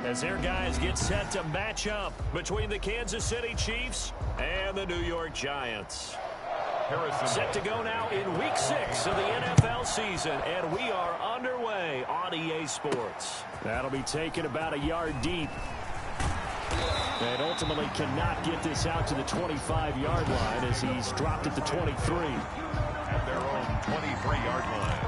as their guys get set to match up between the Kansas City Chiefs and the New York Giants. Set to go now in Week 6 of the NFL season, and we are underway on EA Sports. That'll be taken about a yard deep. And ultimately cannot get this out to the 25-yard line as he's dropped at the 23. At their own 23-yard line.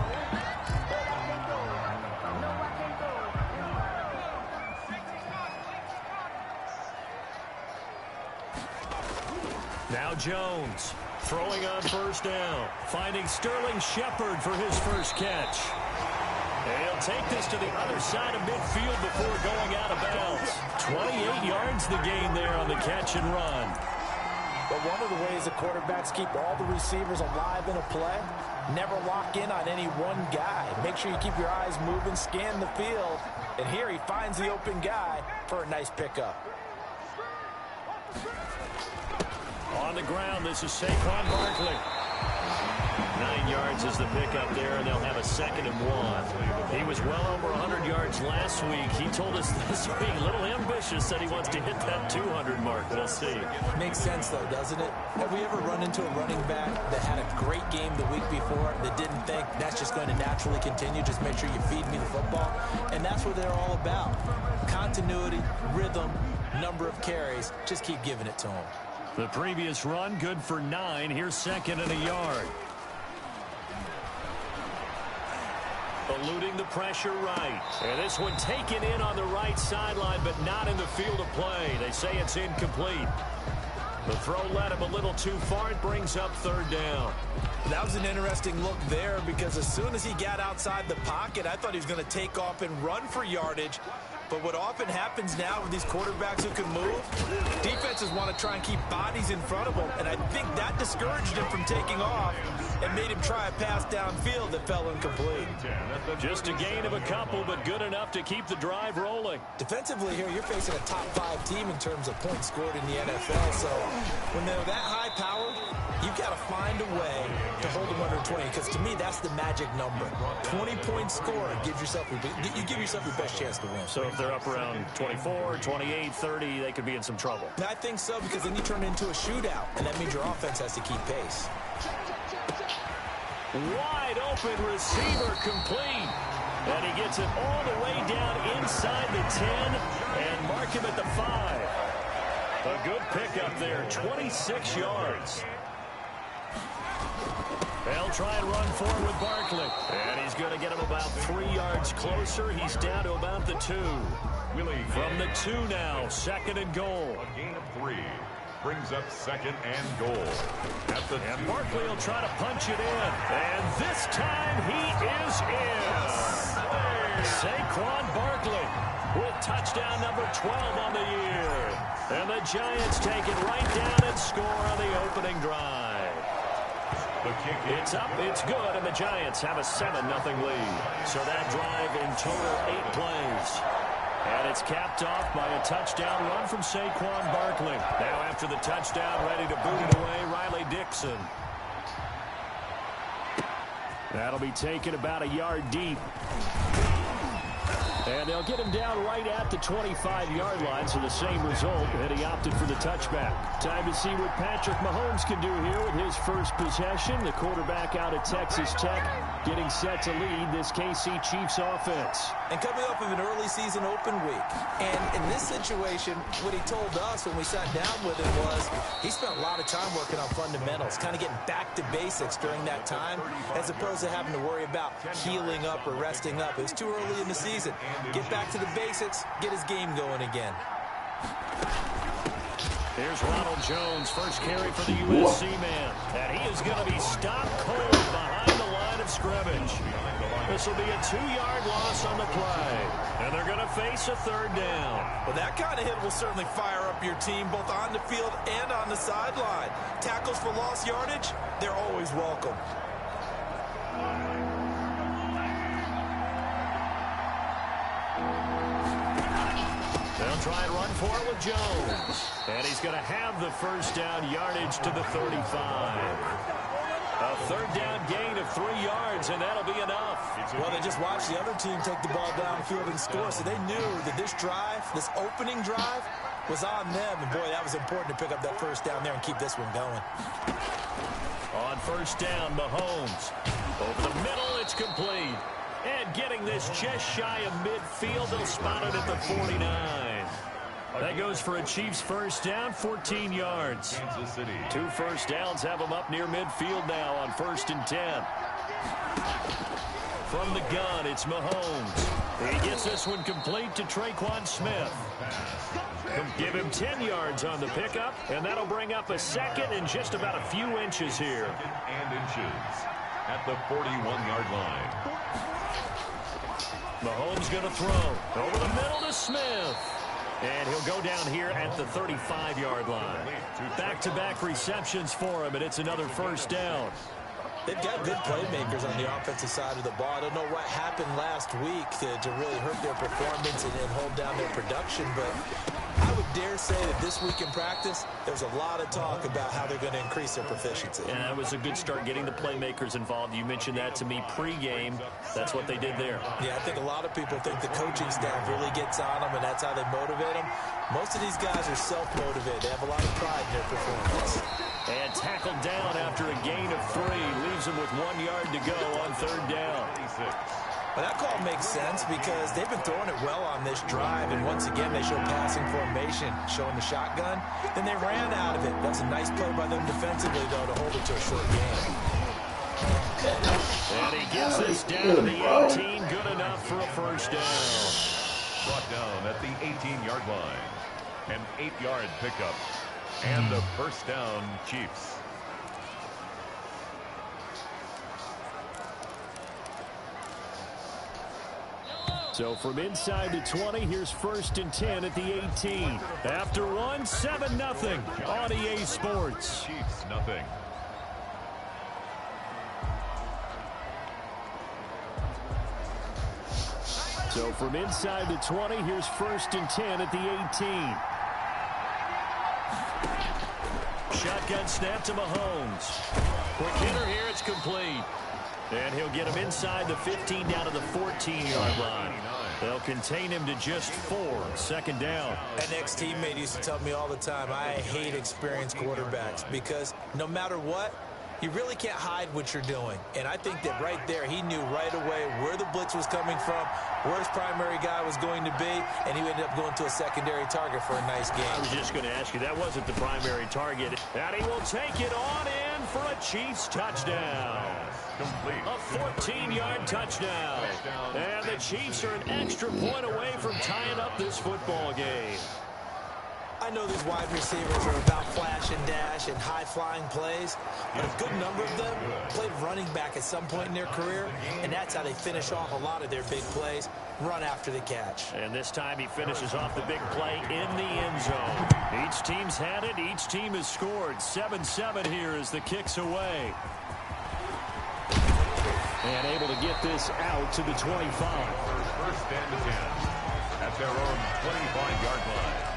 Now Jones throwing on first down, finding Sterling Shepard for his first catch. And he'll take this to the other side of midfield before going out of bounds. 28 yards the gain there on the catch and run. But one of the ways the quarterbacks keep all the receivers alive in a play, never lock in on any one guy. Make sure you keep your eyes moving, scan the field. And here he finds the open guy for a nice pickup. On the ground, this is Saquon Barkley. 9 yards is the pickup there, and they'll have a 2nd and 1. He was well over 100 yards last week. He told us this week, a little ambitious, said he wants to hit that 200 mark. We'll see. Makes sense, though, doesn't it? Have we ever run into a running back that had a great game the week before that didn't think that's just going to naturally continue? Just make sure you feed me the football. And that's what they're all about. Continuity, rhythm, number of carries. Just keep giving it to them. The previous run, good for 9. Here's 2nd and a yard. Eluding the pressure right. And this one taken in on the right sideline, but not in the field of play. They say it's incomplete. The throw led him a little too far. It brings up 3rd down. That was an interesting look there because as soon as he got outside the pocket, I thought he was going to take off and run for yardage. But what often happens now with these quarterbacks who can move, defenses want to try and keep bodies in front of them, and I think that discouraged him from taking off and made him try a pass downfield that fell incomplete. Just a gain of a couple, but good enough to keep the drive rolling. Defensively here, you're facing a top 5 team in terms of points scored in the NFL, so when they're that high-powered, you've got to find a way to hold them under 20, because to me, that's the magic number. 20-point score gives yourself you give yourself your best chance to win. So if they're up around 24, 28, 30, they could be in some trouble. I think so, because then you turn it into a shootout, and that means your offense has to keep pace. Wide open receiver complete. And he gets it all the way down inside the 10 and mark him at the 5. A good pickup there, 26 yards. They'll try and run forward with Barkley. And he's going to get him about 3 yards closer. He's down to about the 2. From the 2 now, 2nd and goal. A gain of 3 brings up 2nd and goal. And Barkley will try to punch it in. And this time he is in. Saquon Barkley with touchdown number 12 on the year. And the Giants take it right down and score on the opening drive. It's up, it's good, and the Giants have a 7-0 lead. So that drive in total 8 plays. And it's capped off by a touchdown run from Saquon Barkley. Now after the touchdown, ready to boot it away, Riley Dixon. That'll be taken about a yard deep. And they'll get him down right at the 25-yard line, so the same result, and he opted for the touchback. Time to see what Patrick Mahomes can do here with his first possession. The quarterback out of Texas Tech getting set to lead this KC Chiefs offense. And coming up with an early season open week. And in this situation, what he told us when we sat down with him was he spent a lot of time working on fundamentals, kind of getting back to basics during that time, as opposed to having to worry about healing up or resting up. It was too early in the season. Get back to the basics, get his game going again. Here's Ronald Jones, first carry for the USC man. And he is going to be stopped cold behind the line of scrimmage. This will be a 2-yard loss on the play. And they're going to face a 3rd down. Well, that kind of hit will certainly fire up your team, both on the field and on the sideline. Tackles for lost yardage, they're always welcome. They'll try and run for it with Jones. And he's going to have the first down, yardage to the 35. A third down gain of 3 yards, and that'll be enough. Well, they just watched the other team take the ball downfield and score, so they knew that this drive, this opening drive, was on them. And, boy, that was important to pick up that first down there and keep this one going. On first down, Mahomes. Over the middle, it's complete. And getting this just shy of midfield, they'll spot it at the 49. That goes for a Chiefs first down, 14 yards. Kansas City. 2 first downs have them up near midfield now on 1st and 10. From the gun, it's Mahomes. He gets this one complete to Traquan Smith. Give him 10 yards on the pickup, and that'll bring up a second and just about a few inches here. Second and inches at the 41-yard line. Mahomes going to throw. Over the middle to Smith. And he'll go down here at the 35-yard line. Back-to-back receptions for him, and it's another first down. They've got good playmakers on the offensive side of the ball. I don't know what happened last week to really hurt their performance and hold down their production, but I would dare say that this week in practice, there's a lot of talk about how they're going to increase their proficiency. And that was a good start getting the playmakers involved. You mentioned that to me pregame. That's what they did there. Yeah, I think a lot of people think the coaching staff really gets on them, and that's how they motivate them. Most of these guys are self-motivated. They have a lot of pride in their performance. And tackled down after a gain of 3. Leaves him with 1 yard to go on third down. Well, that call makes sense because they've been throwing it well on this drive, and once again they show passing formation, showing the shotgun. Then they ran out of it. That's a nice play by them defensively, though, to hold it to a short game. And he gets this down to the 18. Good enough for a first down. Brought down at the 18-yard line. An 8-yard pickup. And the first down, Chiefs. So from inside the 20, here's 1st and 10 at the 18. After one, 7-0 on EA Sports. Chiefs, nothing. So from inside the 20, here's 1st and 10 at the 18. Shotgun snap to Mahomes. Quick hitter here, it's complete. And he'll get him inside the 15 down to the 14-yard line. They'll contain him to just 4. 2nd down. An ex-teammate used to tell me all the time, I hate experienced quarterbacks because no matter what, you really can't hide what you're doing. And I think that right there, he knew right away where the blitz was coming from, where his primary guy was going to be, and he ended up going to a secondary target for a nice game. I was just going to ask you, that wasn't the primary target. And he will take it on in for a Chiefs touchdown. Complete. A 14-yard touchdown. And the Chiefs are an extra point away from tying up this football game. I know these wide receivers are about flash and dash and high-flying plays, but a good number of them played running back at some point in their career, and that's how they finish off a lot of their big plays, run after the catch. And this time he finishes off the big play in the end zone. Each team's had it. Each team has scored. 7-7 here as the kick's away. And able to get this out to the 25. First and 10 at their own 25-yard line.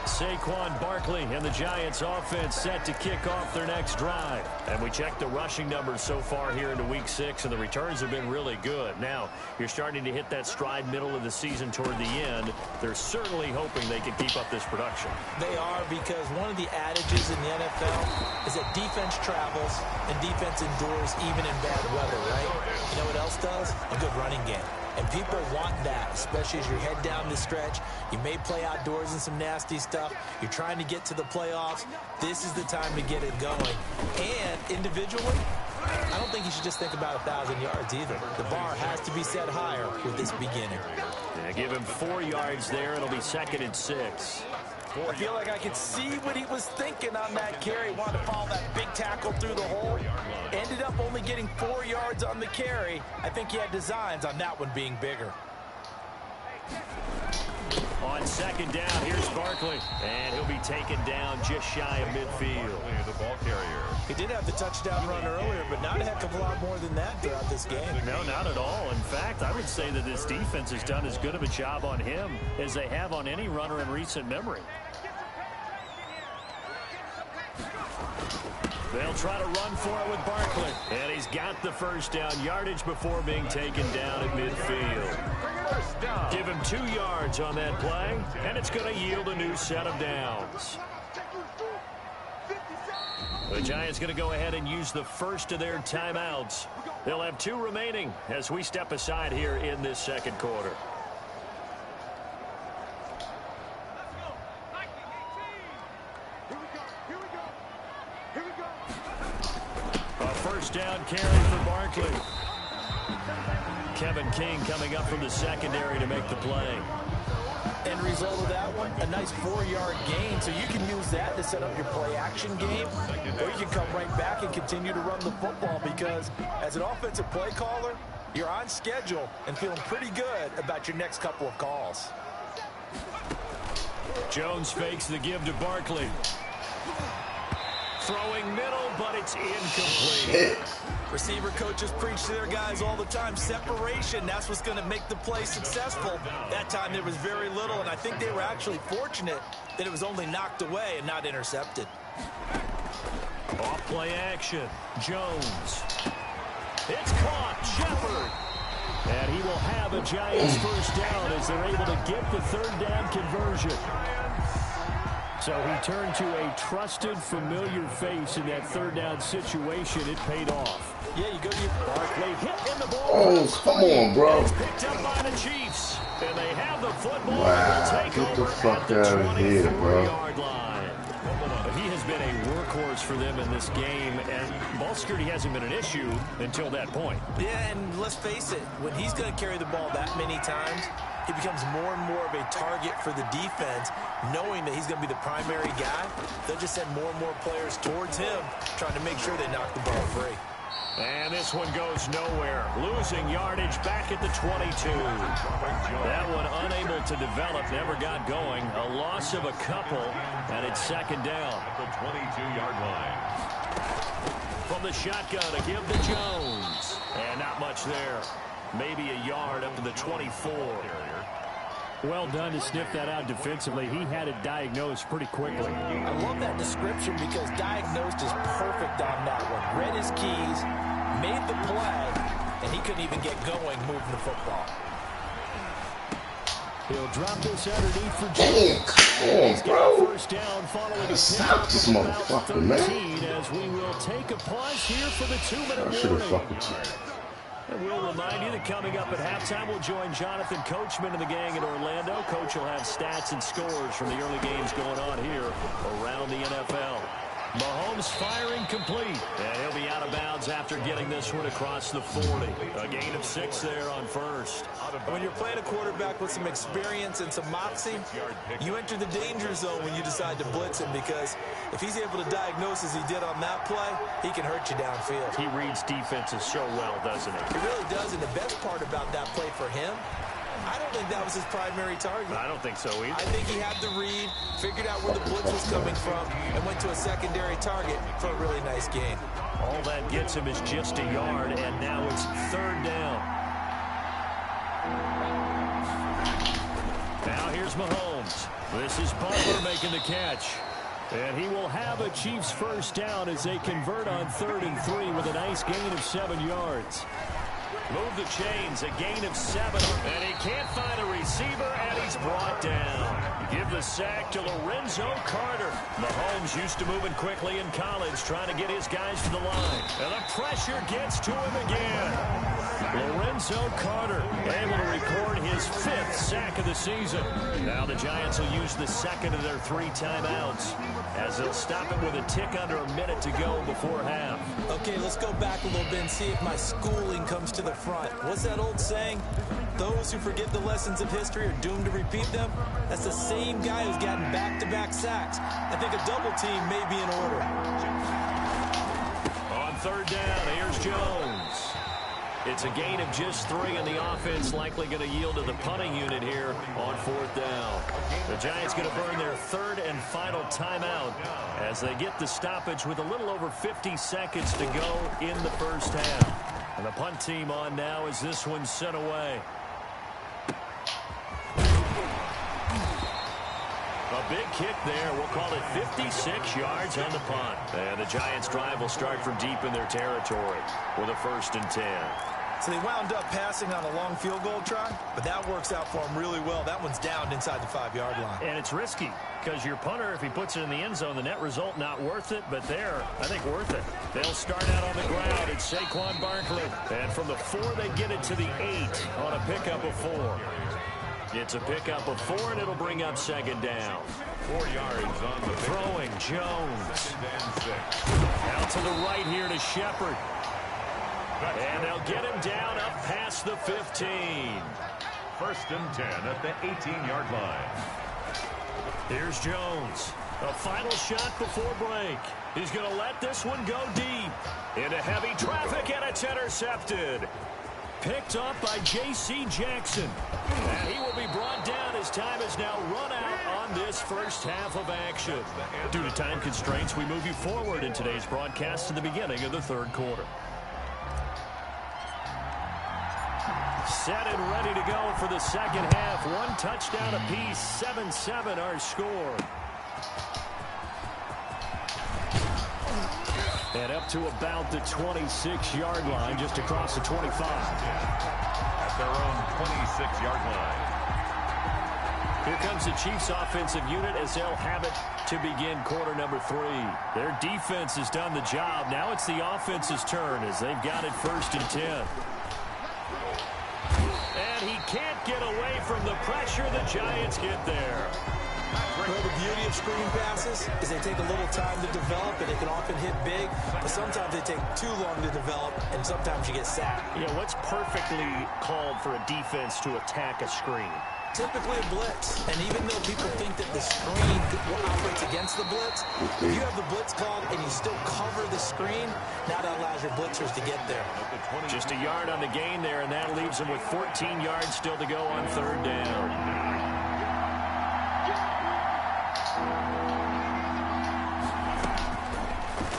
Saquon Barkley and the Giants offense set to kick off their next drive. And we checked the rushing numbers so far here into week 6, and the returns have been really good. Now, you're starting to hit that stride middle of the season toward the end. They're certainly hoping they can keep up this production. They are, because one of the adages in the NFL is that defense travels and defense endures even in bad weather, right? You know what else does? A good running game. And people want that, especially as you head down the stretch. You may play outdoors in some nasty stuff. You're trying to get to the playoffs. This is the time to get it going. And individually, I don't think you should just think about 1,000 yards either. The bar has to be set higher with this beginning. Yeah, give him 4 yards there. It'll be 2nd and 6. I feel like I could see what he was thinking on that carry. Wanted to follow that big tackle through the hole. Ended up only getting 4 yards on the carry. I think he had designs on that one being bigger. On 2nd down, here's Barkley. And he'll be taken down just shy of midfield. The ball carrier. He did have the touchdown run earlier, but not a heck of a lot more than that throughout this game. No, not at all. In fact, I would say that this defense has done as good of a job on him as they have on any runner in recent memory. They'll try to run for it with Barkley. And he's got the first down yardage before being taken down at midfield. Give him 2 yards on that play, and it's going to yield a new set of downs. The Giants going to go ahead and use the first of their timeouts. They'll have 2 remaining as we step aside here in this second quarter. A first down carry for Barkley. Kevin King coming up from the secondary to make the play. End result of that one, a nice 4-yard gain, so you can use that to set up your play-action game, or you can come right back and continue to run the football because as an offensive play caller, you're on schedule and feeling pretty good about your next couple of calls. Jones fakes the give to Barkley. Throwing middle, but it's incomplete. Receiver coaches preach to their guys all the time. Separation, that's what's going to make the play successful. That time there was very little, and I think they were actually fortunate that it was only knocked away and not intercepted. Off play action. Jones. It's caught. Shepard. And he will have a Giants first down as they're able to get the 3rd down conversion. So he turned to a trusted, familiar face in that 3rd down situation. It paid off. Yeah, you go to your Barkley hit in the ball. Oh, come on, bro. It's picked up by the Chiefs. And they have the football. Wow, get the fuck out of here, bro. He has been a workhorse for them in this game, and ball security hasn't been an issue until that point. Yeah, and let's face it, when he's going to carry the ball that many times, he becomes more and more of a target for the defense, knowing that he's going to be the primary guy. They'll just send more and more players towards him, trying to make sure they knock the ball free. And this one goes nowhere. Losing yardage back at the 22. That one unable to develop, never got going. A loss of a couple, and it's 2nd down. At the 22-yard line. From the shotgun to give to Jones. And not much there. Maybe a yard up to the 24. Well done to sniff that out defensively. He had it diagnosed pretty quickly. I love that description because diagnosed is perfect on that one. Read his keys, made the play, and he couldn't even get going moving the football. He'll drop this underneath for Jones. Damn, come on, bro. First down following Stop this motherfucker, man. As we will take a pause here for the 2-minute I should have warning. fucking. And we'll remind you that coming up at halftime, we'll join Jonathan Coachman and the gang in Orlando. Coach will have stats and scores from the early games going on here around the NFL. Mahomes firing complete, and he'll be out of bounds after getting this one across the 40. A gain of 6 there on first. When you're playing a quarterback with some experience and some moxie, you enter the danger zone when you decide to blitz him because if he's able to diagnose as he did on that play, he can hurt you downfield. He reads defenses so well, doesn't he? He really does, and the best part about that play for him, I don't think that was his primary target. I don't think so either. I think he had the read, figured out where the blitz was coming from, and went to a secondary target for a really nice gain. All that gets him is just a yard, and now it's 3rd down. Now here's Mahomes. This is Butler making the catch. And he will have a Chiefs first down as they convert on 3rd and 3 with a nice gain of 7 yards. Move the chains, a gain of 7. And he can't find a receiver, and he's brought down. Give the sack to Lorenzo Carter. Mahomes used to moving quickly in college, trying to get his guys to the line. And the pressure gets to him again. Lorenzo Carter able to record his 5th sack of the season. Now the Giants will use the 2nd of their 3 timeouts as they'll stop it with a tick under a minute to go before half. Okay, let's go back a little bit and see if my schooling comes to the front. What's that old saying? Those who forget the lessons of history are doomed to repeat them. That's the same guy who's gotten back-to-back sacks. I think a double team may be in order. On 3rd down, here's Jones. It's a gain of just 3, and the offense likely going to yield to the punting unit here on 4th down. The Giants going to burn their 3rd and final timeout as they get the stoppage with a little over 50 seconds to go in the first half. And the punt team on now as this one's sent away. A big kick there. We'll call it 56 yards on the punt. And the Giants' drive will start from deep in their territory with a 1st and 10. So they wound up passing on a long field goal try, but that works out for them really well. That one's down inside the 5-yard line. And it's risky because your punter, if he puts it in the end zone, the net result not worth it, but there, I think worth it. They'll start out on the ground. It's Saquon Barkley. And from the 4, they get it to the 8 on a pickup of 4. It's a pickup of 4, and it'll bring up 2nd down. 4 yards on the throwing Jones. Out to the right here to Shepard. And they'll get him down up past the 15. 1st and 10 at the 18-yard line. Here's Jones. A final shot before break. He's going to let this one go deep. Into heavy traffic, and it's intercepted. Picked up by J.C. Jackson. And he will be brought down as time has now run out on this first half of action. Due to time constraints, we move you forward in today's broadcast to the beginning of the 3rd quarter. Set and ready to go for the 2nd half. 1 touchdown apiece, 7-7 our score. And up to about the 26-yard line, just across the 25. At their own 26-yard line. Here comes the Chiefs offensive unit as they'll have it to begin quarter number 3. Their defense has done the job. Now it's the offense's turn as they've got it 1st and 10. And he can't get away from the pressure. The Giants get there. Well, the beauty of screen passes is they take a little time to develop, and they can often hit big, but sometimes they take too long to develop, and sometimes you get sacked. Yeah, what's perfectly called for a defense to attack a screen? Typically a blitz, and even though people think that the screen operates against the blitz, if you have the blitz called and you still cover the screen, now that allows your blitzers to get there. Just a yard on the gain there, and that leaves them with 14 yards still to go on 3rd down.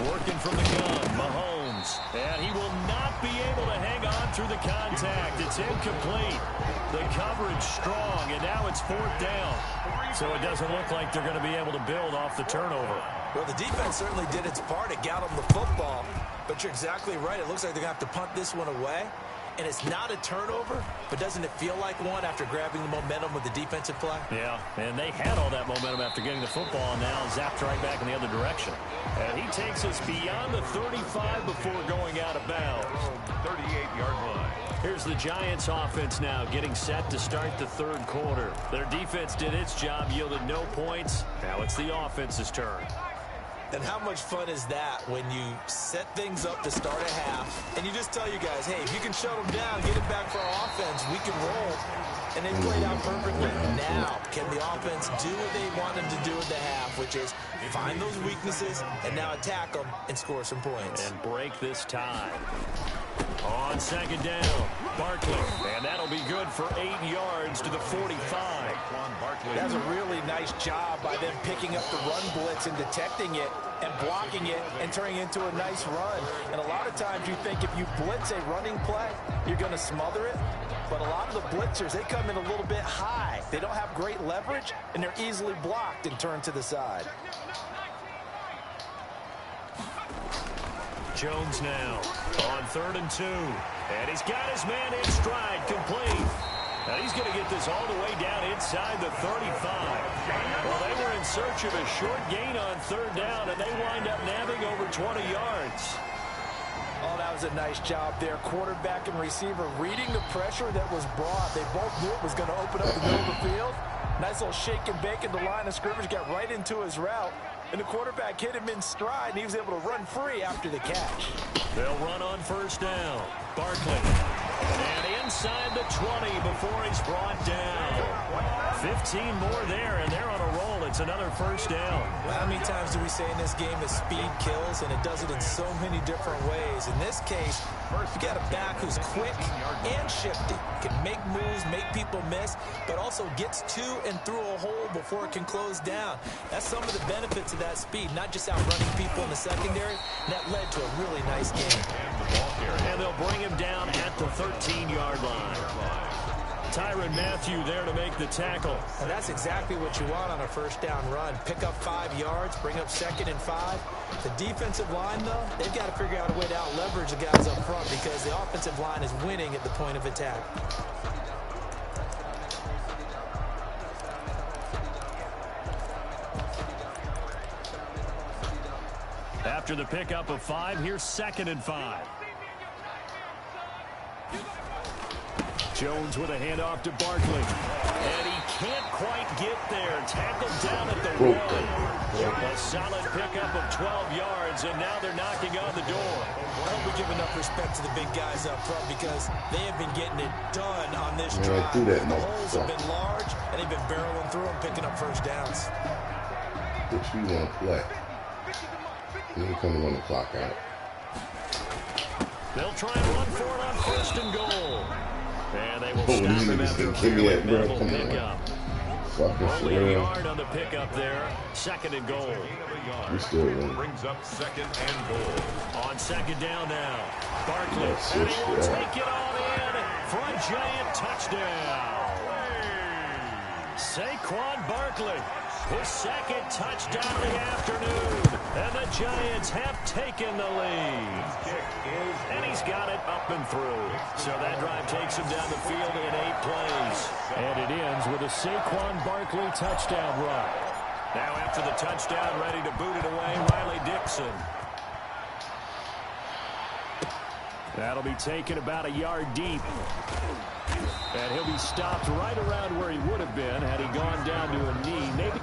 Working from the gun, Mahomes, and he will not be able to hang on through the contact. It's incomplete. The coverage strong, and now it's 4th down. So it doesn't look like they're going to be able to build off the turnover. Well, the defense certainly did its part. It got them the football, but you're exactly right. It looks like they're going to have to punt this one away. And it's not a turnover, but doesn't it feel like one after grabbing the momentum with the defensive play? Yeah, and they had all that momentum after getting the football, and now zapped right back in the other direction. And he takes us beyond the 35 before going out of bounds. 38-yard line. Here's the Giants offense now getting set to start the 3rd quarter. Their defense did its job, yielded no points. Now it's the offense's turn. And how much fun is that when you set things up to start a half and you just tell you guys, hey, if you can shut them down, get it back for our offense, we can roll. And they played out perfectly. Now, can the offense do what they want them to do at the half, which is find those weaknesses and now attack them and score some points. And break this tie. On 2nd down, Barkley, and that'll be good for 8 yards to the 45. That's a really nice job by them picking up the run blitz and detecting it and blocking it and turning it into a nice run. And a lot of times you think if you blitz a running play, you're going to smother it. But a lot of the blitzers, they come in a little bit high. They don't have great leverage, and they're easily blocked and turned to the side. Jones now on 3rd and 2. And he's got his man in stride, complete. Now he's going to get this all the way down inside the 35. Well, they were in search of a short gain on 3rd down, and they wind up nabbing over 20 yards. Oh, that was a nice job there. Quarterback and receiver reading the pressure that was brought. They both knew it was going to open up the middle of the field. Nice little shake and bake in the line of scrimmage, got right into his route. And the quarterback hit him in stride, and he was able to run free after the catch. They'll run on 1st down. Barkley. And inside the 20 before he's brought down. 15 more there, and they're on a roll. It's another 1st down. Well, how many times do we say in this game that speed kills, and it does it in so many different ways? In this case, you got a back who's quick and shifty, can make moves, make people miss, but also gets to and through a hole before it can close down. That's some of the benefits of that speed, not just outrunning people in the secondary. And that led to a really nice game. And they'll bring him down at the 13-yard line. Tyrann Mathieu there to make the tackle. And that's exactly what you want on a first down run. Pick up 5 yards, bring up 2nd and 5. The defensive line, though, they've got to figure out a way to out-leverage the guys up front because the offensive line is winning at the point of attack. After the pickup of 5, here's 2nd and 5. Jones with a handoff to Barkley. And he can't quite get there. Tackled down at the 1. A solid pickup of 12 yards, and now they're knocking on the door. I hope we give enough respect to the big guys up front because they have been getting it done on this drive. The holes have been large, and they've been barreling through them, picking up first downs. What you want to play? You're coming on the clock out. They'll try and run for it on 1st and goal. And they will stop him after a Give minimal pickup. Only a real. yard on the pickup there. 2nd and goal. We still win. Brings up 2nd and goal. On 2nd down now. Barkley. That's And it, he will yeah. take it on in for a giant touchdown. Saquon Barkley. His 2nd touchdown of the afternoon. And the Giants have taken the lead. And he's got it up and through. So that drive takes him down the field in 8 plays. And it ends with a Saquon Barkley touchdown run. Now after the touchdown, ready to boot it away, Riley Dixon. That'll be taken about a yard deep. And he'll be stopped right around where he would have been had he gone down to a knee. Maybe.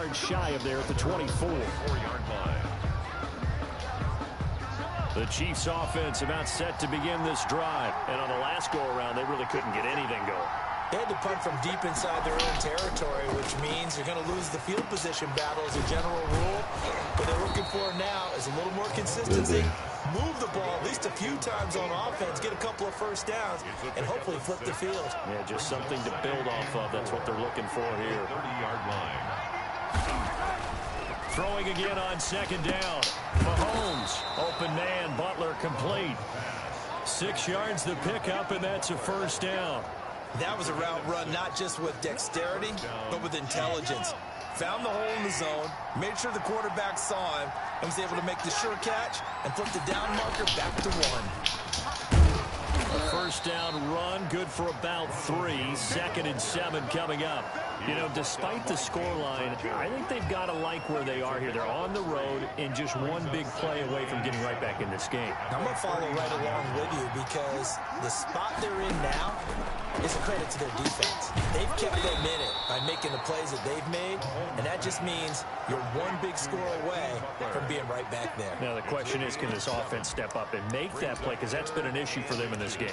yards shy of there at the 24. 4-yard line. The Chiefs offense about set to begin this drive. And on the last go-around, they really couldn't get anything going. They had to punt from deep inside their own territory, which means you're going to lose the field position battle as a general rule. What they're looking for now is a little more consistency. Move the ball at least a few times on offense, get a couple of first downs, and hopefully flip the field. Yeah, just something to build off of. That's what they're looking for here. 30-yard line. Throwing again on second down. Mahomes, open man, Butler complete. 6 yards the pickup, and that's a first down. That was a route run not just with dexterity, but with intelligence. Found the hole in the zone, made sure the quarterback saw him, and was able to make the sure catch and flip the down marker back to 1. A first down run, good for about 3. 2nd and 7 coming up. You know, despite the scoreline, I think they've got to like where they are here. They're on the road and just one big play away from getting right back in this game. I'm going to follow right along with you because the spot they're in now is a credit to their defense. They've kept them in it by making the plays that they've made, and that just means you're one big score away from being right back there. Now the question is, can this offense step up and make that play? Because that's been an issue for them in this game.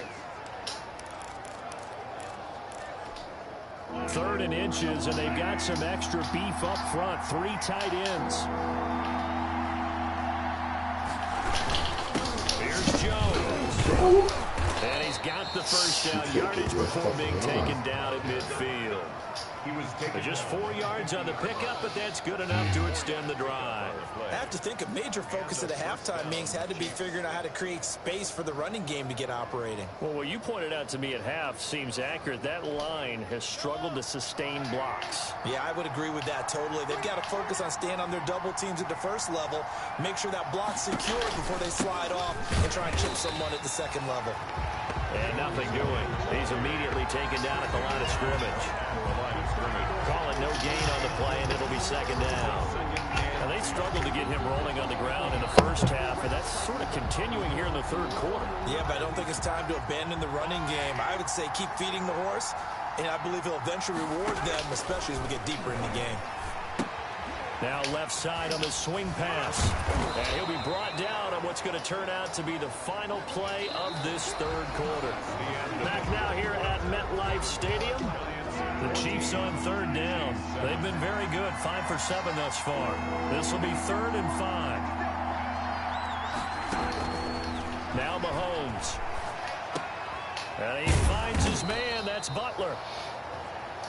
3rd and inches, and they've got some extra beef up front. 3 tight ends. Here's Jones. And he's got the first down yardage before being taken down at midfield. He was taken Just 4 yards on the pickup, but that's good enough to extend the drive. I have to think a major focus at the halftime meetings had to be figuring out how to create space for the running game to get operating. Well, what you pointed out to me at half seems accurate. That line has struggled to sustain blocks. Yeah, I would agree with that totally. They've got to focus on staying on their double teams at the first level, make sure that block's secured before they slide off and try and chip someone at the second level. And nothing doing. He's immediately taken down at the line of scrimmage. Call it no gain on the play, and it'll be 2nd down. Now, they struggled to get him rolling on the ground in the first half, and that's sort of continuing here in the 3rd quarter. Yeah, but I don't think it's time to abandon the running game. I would say keep feeding the horse, and I believe he'll eventually reward them, especially as we get deeper in the game. Now left side on the swing pass. And he'll be brought down on what's going to turn out to be the final play of this 3rd quarter. Back now here at MetLife Stadium. The Chiefs on 3rd down. They've been very good, 5 for 7 thus far. This will be 3rd and 5. Now Mahomes. And he finds his man. That's Butler.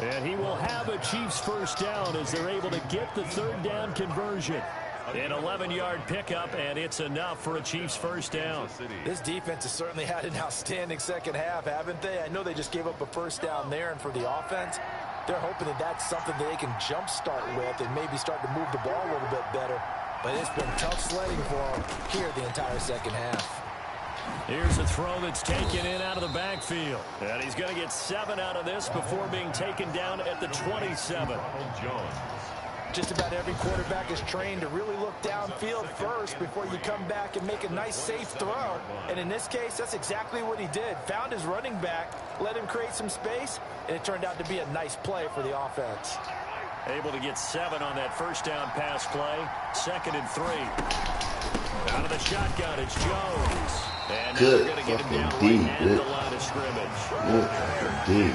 And he will have a Chiefs first down as they're able to get the 3rd down conversion. An 11-yard pickup, and it's enough for a Chiefs first down. This defense has certainly had an outstanding second half, haven't they? I know they just gave up a first down there, and for the offense, they're hoping that that's something that they can jumpstart with and maybe start to move the ball a little bit better. But it's been tough sledding for them here the entire second half. Here's a throw that's taken in out of the backfield. And he's going to get 7 out of this before being taken down at the 27. Just about every quarterback is trained to really look downfield first before you come back and make a nice, safe throw. And in this case, that's exactly what he did. Found his running back, let him create some space, and it turned out to be a nice play for the offense. Able to get 7 on that first down pass play. 2nd and 3. Out of the shotgun, it's Jones. And now they're going to get him down right at the line of scrimmage.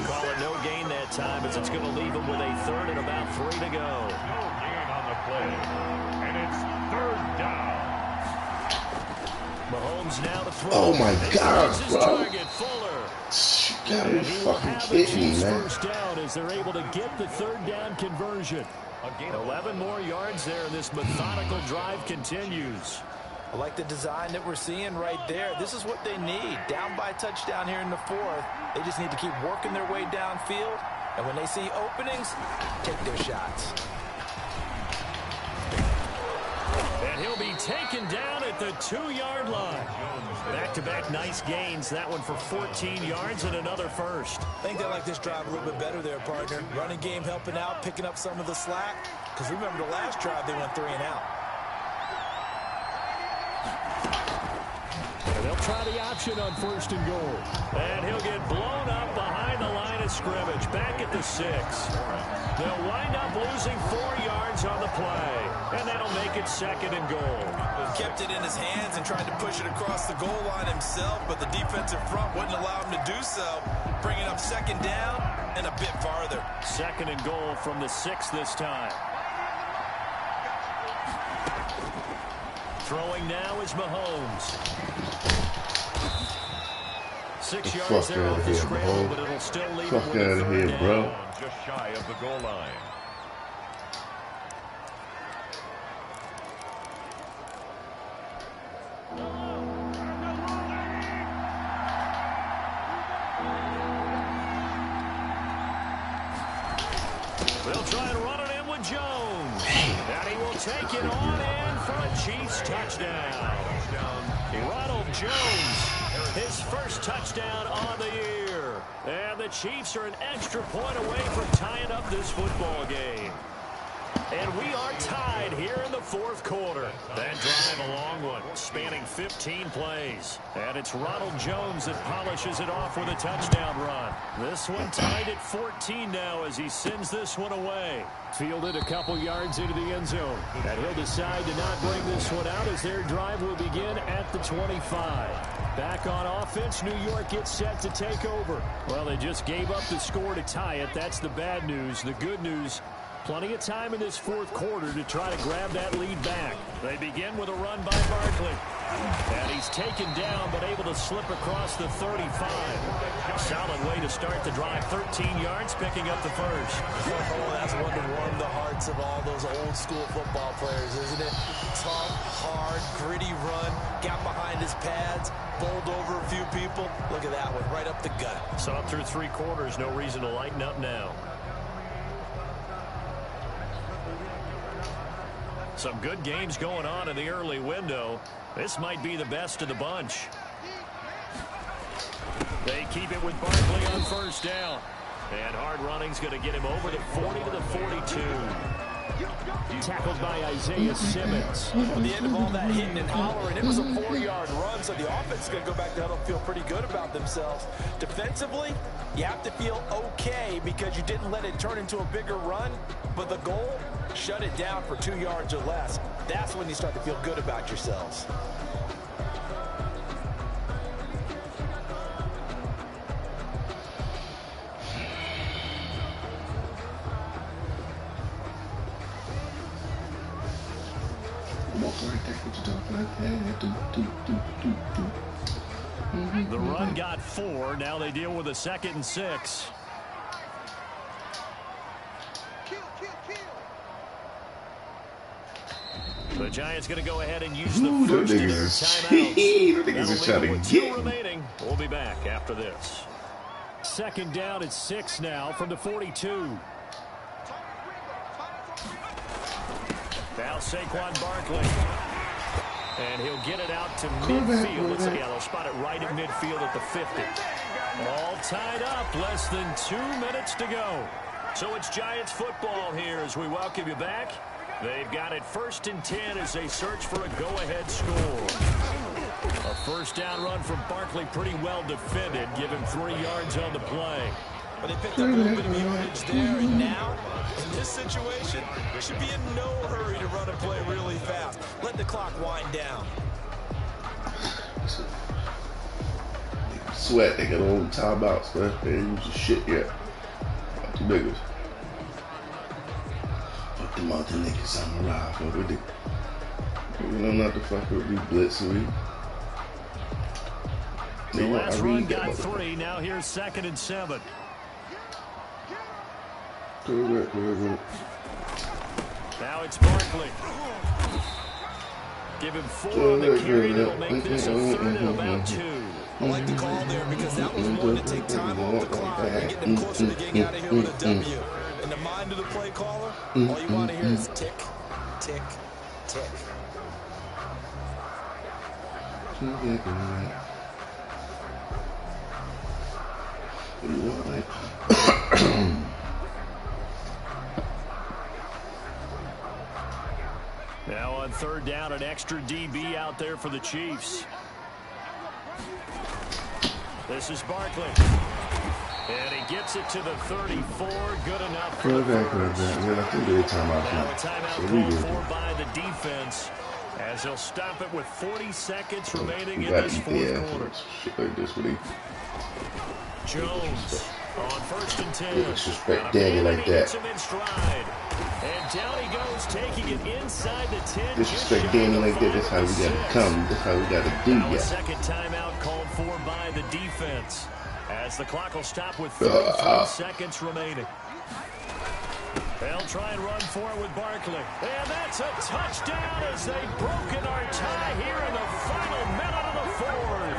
Call it no gain that time as it's going to leave him with a 3rd and about 3 to go. No gain on the play. And it's 3rd down. Mahomes now to throw. Oh my God, bro. Target, Fuller. You gotta be fucking kidding me, man. First down as they're able to get the 3rd down conversion. 11 more yards there, and this methodical drive continues. I like the design that we're seeing right there. This is what they need. Down by a touchdown here in the 4th. They just need to keep working their way downfield. And when they see openings, take their shots. And he'll be taken down at the 2-yard line. Back-to-back nice gains. That one for 14 yards and another first. I think they like this drive a little bit better there, partner. Running game helping out, picking up some of the slack. Because remember the last drive, they went 3 and out. They'll try the option on 1st and goal. And he'll get blown up behind the line of scrimmage, back at the 6. They'll wind up losing 4 yards on the play, and that'll make it 2nd and goal. Kept it in his hands and tried to push it across the goal line himself, but the defensive front wouldn't allow him to do so, bringing up 2nd down and a bit farther. 2nd and goal from the 6 this time. Throwing now is Mahomes. 6 yards there off the scramble, but it'll still leave him with a 3rd down. Bro. Just shy of the goal line. They'll try and run it in with Jones. And he will take it on in for a Chiefs touchdown. Ronald Jones, his first touchdown on the year. And the Chiefs are an extra point away from tying up this football game. And we are tied here in the 4th quarter. That drive, a long one, spanning 15 plays. And it's Ronald Jones that polishes it off with a touchdown run. This one tied at 14 now as he sends this one away. Fielded a couple yards into the end zone. And he'll decide to not bring this one out as their drive will begin at the 25. Back on offense, New York gets set to take over. Well, they just gave up the score to tie it. That's the bad news. The good news, plenty of time in this 4th quarter to try to grab that lead back. They begin with a run by Barkley. And he's taken down, but able to slip across the 35. Solid way to start the drive. 13 yards, picking up the first. Oh, that's one to warm the hearts of all those old school football players, isn't it? Tough, hard, gritty run. Got behind his pads, bowled over a few people. Look at that one, right up the gut. So up through 3 quarters, no reason to lighten up now. Some good games going on in the early window. This might be the best of the bunch. They keep it with Barkley on 1st down. And hard running's going to get him over the 40 to the 42. Tackled by Isaiah Simmons. At the end of all that hitting and hollering, it was a 4-yard run, so the offense is going to go back to huddle and feel pretty good about themselves. Defensively, you have to feel okay because you didn't let it turn into a bigger run, but the goal, shut it down for 2 yards or less. That's when you start to feel good about yourselves. The run got 4. Now they deal with a 2nd and 6. The Giants going to go ahead and use the first of their timeouts. Niggas is trying to get remaining. We'll be back after this. 2nd down at 6 now from the 42. Now Saquon Barkley. And he'll get it out to midfield. Yeah, they'll spot it right at midfield at the 50. All tied up. Less than 2 minutes to go. So it's Giants football here as we welcome you back. They've got it 1st and 10 as they search for a go-ahead score. A 1st down run from Barkley, pretty well defended. Give him 3 yards on the play. But they picked up a little bit of yardage there, and now, in this situation, we should be in no hurry to run and play really fast. Let the clock wind down. Sweat, they got all the timeouts, man. They ain't used the shit yet. Fuck the niggas. Fuck them other niggas on the ride, fuck with it. You know not to fuck with me, blitzing me. The last run got 3, now here's 2nd and 7. Good. Now it's Barkley. Give him 4 on the carry. That'll make this a 3rd and about 2. I like the call there because that was one to take time off the clock and get them closer to getting out of here with a W. In the mind of the play caller, all you want to hear is tick, tick, tick. Now on 3rd down, an extra DB out there for the Chiefs. This is Barkley. And he gets it to the 34. Good enough for the first. Yeah, I think they timeout. Now a timeout called for by the defense, as he'll stop it with 40 seconds remaining in this fourth quarter. Shit like this, really. Jones on 1st and 10. Disrespect Danny like that. And down he goes, taking it inside the 10. Disrespect Danny like that. That's how we gotta come. That's how we gotta do that. that. Second timeout called for by the defense, as the clock will stop with 33 seconds remaining. They'll try and run for it with Barkley. And that's a touchdown as they've broken our tie here in the final minute of the fourth.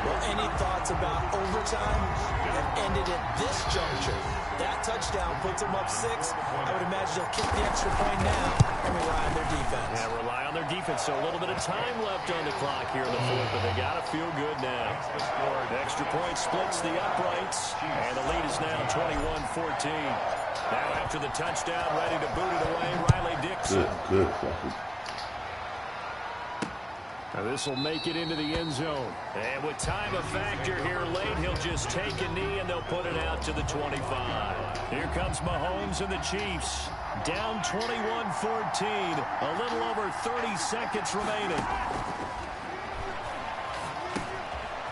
Well, any thoughts about overtime have ended at this juncture? That touchdown puts them up 6. I would imagine they'll kick the extra point now and rely on their defense. Yeah, rely on their defense. So a little bit of time left on the clock here in the fourth, but they got to feel good now. The extra point splits the uprights, and the lead is now 21-14. Now after the touchdown, ready to boot it away, Riley Dixon. Good. Now this will make it into the end zone. And with time a factor here late, he'll just take a knee and they'll put it out to the 25. Here comes Mahomes and the Chiefs. Down 21-14. A little over 30 seconds remaining.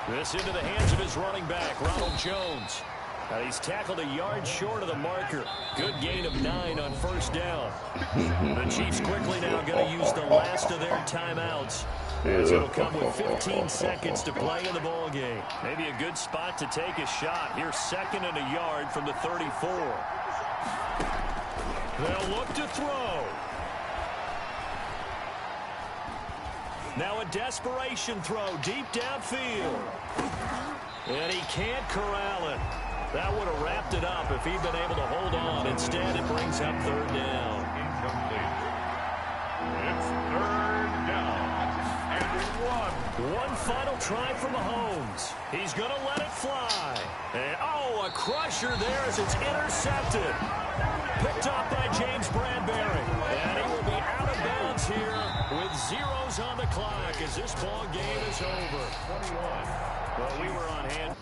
This into the hands of his running back, Ronald Jones. Now he's tackled a yard short of the marker. Good gain of 9 on 1st down. The Chiefs quickly now going to use the last of their timeouts, as it'll come with 15 seconds to play in the ball game. Maybe a good spot to take a shot. Here's 2nd and a yard from the 34. They'll look to throw. Now a desperation throw deep downfield. And he can't corral it. That would have wrapped it up if he'd been able to hold on. Instead, it brings up 3rd down. Incomplete. It's 3rd down and 1. One final try for Mahomes. He's going to let it fly. And, a crusher there as it's intercepted. Picked up by James Bradbury. And he will be out of bounds here with zeros on the clock as this ball game is over. 21. Well, we were on hand.